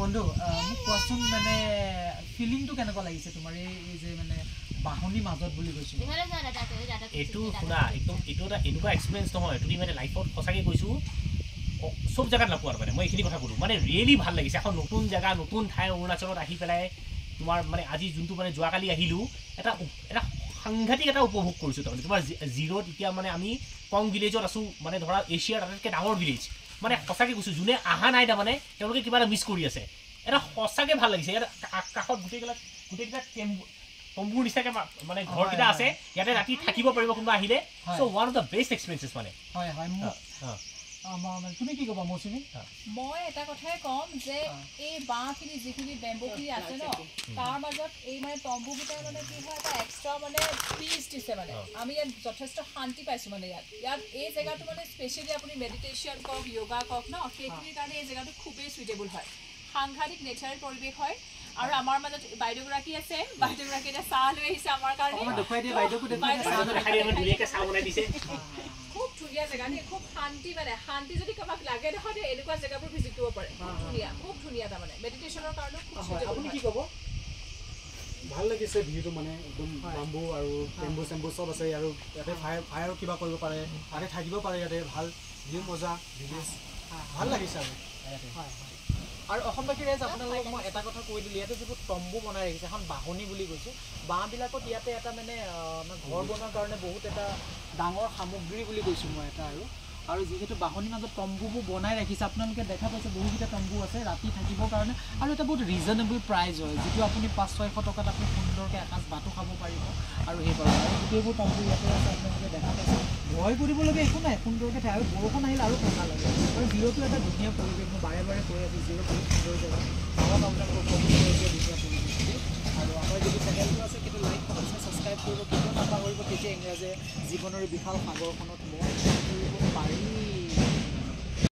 বন্ধু মোক কোৱাচোন মানে ফিলিংটো কেনেকুৱা লাগিছে তোমাৰ এই যে মানে বাহনী মাজত বুলি কৈছো এইটো শুনা একদম এইটো এটা এনেকুৱা এক্সপিৰিয়েঞ্চ নহয় তুমি মানে লাইফত সঁচাকৈ কৈছোঁ চব জেগাত নাপোৱা মানে মই এইখিনি কথা ক'লোঁ মানে ৰিয়েলি ভাল লাগিছে এখন নতুন জেগা নতুন ঠাই অৰুণাচলত আহি পেলাই তোমাৰ মানে আজি যোনটো মানে যোৱাকালি আহিলোঁ এটা সাংঘাতিক এটা উপভোগ কৰিছোঁ তাৰমানে তোমাৰ জিৰ'ত এতিয়া মানে আমি কং ভিলেজত আছোঁ মানে ধৰা এছিয়াৰ আটাইতকৈ ডাঙৰ ভিলেজ মানে সঁচাকৈ কৈছোঁ যোনে অহা নাই তাৰমানে তেওঁলোকে কিবা এটা মিছ কৰি আছে এটা সঁচাকৈ ভাল লাগিছে ইয়াত কাষত গোটেইকেইটা তম্বুৰ নিচিনাকৈ মানে ঘৰকেইটা আছে ইয়াতে ৰাতি থাকিব পাৰিব কোনোবা আহিলে চ' one of the best experiences মানে হয় হয় তুমি কি ক'বা মৌচুমী মই এটা কথাই ক'ম যে এই বাঁহখিনি যিখিনি বেম্বুখিনি আছে ন তাৰ মাজত এই মানে তম্বুকেইটাই মানে কি হয় এটা এক্সট্ৰা মানে পিচ দিছে মানে আমি ইয়াত যথেষ্ট শান্তি পাইছোঁ মানে ইয়াত এই জেগাটো মানে স্পেচিয়েলি আপুনি মেডিটেশ্যন কওক য়োগা কওক ন সেইখিনিৰ কাৰণে এই জেগাটো খুবেই চুইটেবল হয় সাংঘাতিক নেচাৰেল পৰিৱেশ হয় আৰু আমাৰ মাজত বাইদেউগৰাকী আছে বাইদেউগৰাকী এতিয়া চাহ লৈ আহিছে আমাৰ কাৰণে খুব ধুনীয়া জেগা দেই খুব শান্তি মানে শান্তি যদি কাৰোবাক লাগে নহয় এনেকুৱা জেগাবোৰ ভিজিট কৰিব পাৰে খুব ধুনীয়া তাৰমানে মেডিটেশ্যনৰ কাৰণেও আপুনি কি ক'ব ভাল লাগিছে ভিউটো মানে একদম বাম্বু আৰু বেম্বু চেম্বু চব আছে আৰু ইয়াতে ফায়াৰো কিবা কৰিব পাৰে ইয়াতে থাকিব পাৰে ইয়াতে ভাল ভিউ মজা ভিলেজ ভাল লাগিছে আৰু আৰু অসমবাসী ৰাইজ আপোনালোকক মই এটা কথা কৈ দিলোঁ ইয়াতে যিবোৰ তম্বু বনাই ৰাখিছে এখন বাহনী বুলি কৈছোঁ বাঁহবিলাকত ইয়াতে এটা মানে ঘৰ বনোৱাৰ কাৰণে বহুত এটা ডাঙৰ সামগ্ৰী বুলি কৈছোঁ মই এটা আৰু যিহেতু বাহনীৰ মাজত তম্বুবোৰ বনাই ৰাখিছে আপোনালোকে দেখা পাইছে বহুকেইটা তম্বু আছে ৰাতি থাকিবৰ কাৰণে আৰু এটা বহুত ৰিজনেবল প্ৰাইচ হয় যিটো আপুনি 500-600 টকাত আপুনি সুন্দৰকৈ এসাঁজ ভাতো খাব পাৰিব আৰু সেইবাবে আৰু গোটেইবোৰ তম্বু ইয়াতে আছে আপোনালোকে দেখা পাইছে ভয় কৰিবলগীয়া একো নাই সুন্দৰকৈ থাকে আৰু বৰষুণ আহিলে আৰু ঠাণ্ডা লাগে আৰু জিৰ'টো এটা ধুনীয়া পৰিৱেশ মই বাৰে বাৰে কৈ আছোঁ জিৰ' বহুত সুন্দৰ জেগা চাব আপোনালোকক ধুনীয়া পৰিৱেশটো আৰু আমাৰ যদি চেনেলটো আছে কিন্তু লাইক কমেণ্ট ছাবস্ক্ৰাইব কৰিব কেতিয়াও নাপাহৰিব তেতিয়া ইংৰাজে জীৱনৰ বিশাল সাগৰখনত মন কৰিব পাৰিব